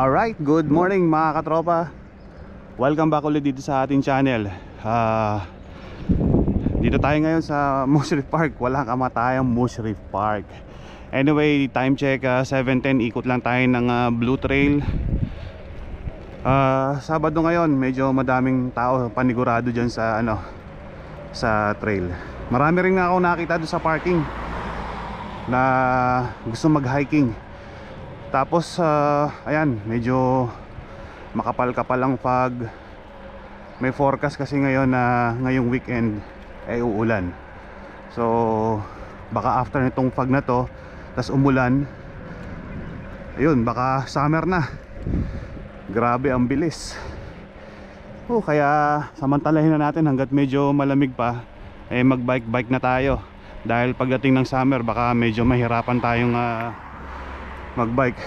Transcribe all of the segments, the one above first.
Alright, good morning mga katropa. Welcome back ulit dito sa ating channel. Dito tayo ngayon sa Mushrif Park. Walang kamatayang Mushrif Park. Anyway, time check 7:10. Ikot lang tayo ng Blue Trail. Sabado ngayon, medyo madaming tao panigurado dyan sa sa trail. Marami rin nga ako nakita doon sa parking na gusto mag-hiking. Tapos ayan, medyo makapal-kapal ang fog. May forecast kasi ngayon na ngayong weekend ay uulan. So baka after nitong fog na to, tas umulan, ayun, baka summer na. Grabe ang bilis. Kaya samantalahin na natin hanggat medyo malamig pa, mag-bike na tayo. Dahil pagdating ng summer, baka medyo mahirapan tayong mag-bike.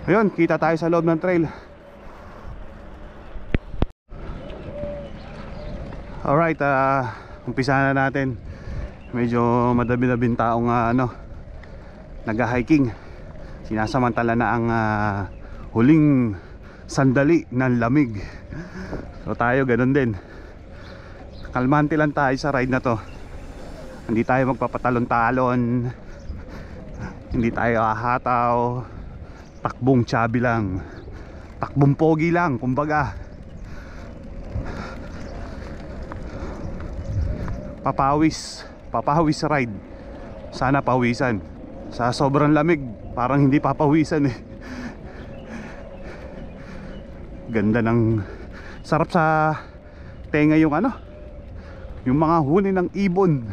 Ayun, kita tayo sa loob ng trail. Alright, umpisa na natin. Medyo madami-daming taong nag-hiking. Sinasamantala na ang huling sandali ng lamig. So tayo ganun din. Kalmante lang tayo sa ride na to. Hindi tayo magpapatalon-talon, hindi tayo ahataw. Takbong chubby lang, takbong pogi lang, kumbaga. Papawis ride. Sana pawisan. Sa sobrang lamig, parang hindi papawisan eh. Ganda ng, sarap sa tenga yung yung mga huni ng ibon.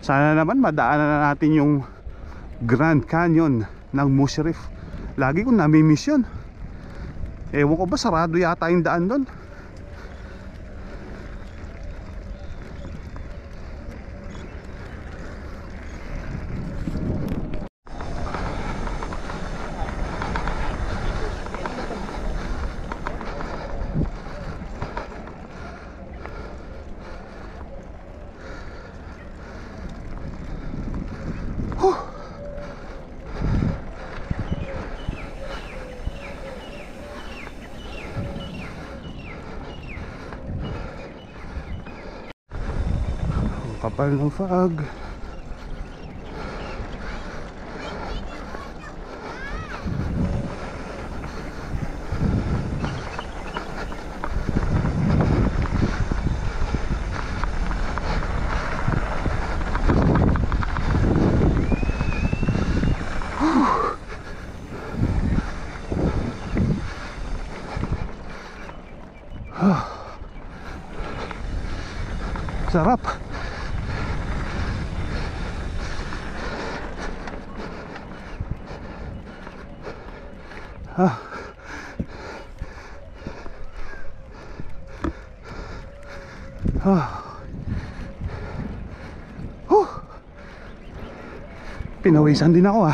Sana naman madaanan na natin yung Grand Canyon ng Mushrif. Lagi kong nami-miss yun. Ewan ko ba, sarado yata yung daan doon. Kapal ng fog. Sarap. Pinawisan din ako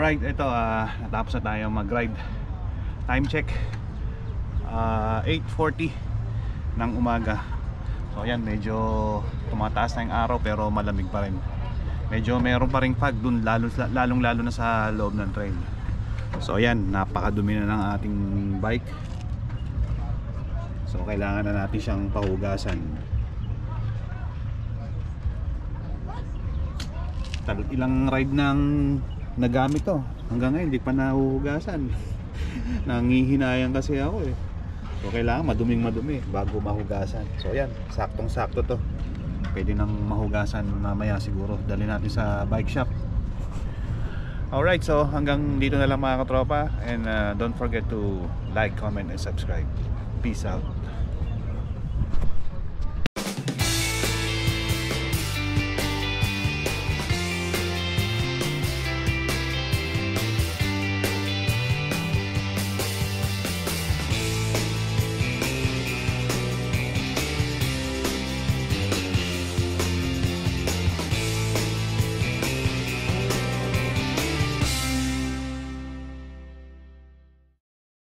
Alright, ito natapos na tayo mag-ride. Time check 8:40 ng umaga. So ayan, medyo tumataas na yung araw pero malamig pa rin. Medyo meron pa ring fog dun, lalong lalo na sa loob ng trail. So ayan, napakadumi na ng ating bike. So kailangan na natin siyang pahugasan. Ilang ride nang nagamit to, hanggang ngayon hindi pa nahuhugasan. Nangihinayang kasi ako eh. So kailangan maduming madumi bago mahugasan. So yan, saktong sakto to. Pwede nang mahugasan mamaya siguro. Dali natin sa bike shop. Alright, so hanggang dito na lang mga katropa. And don't forget to like, comment, and subscribe. Peace out.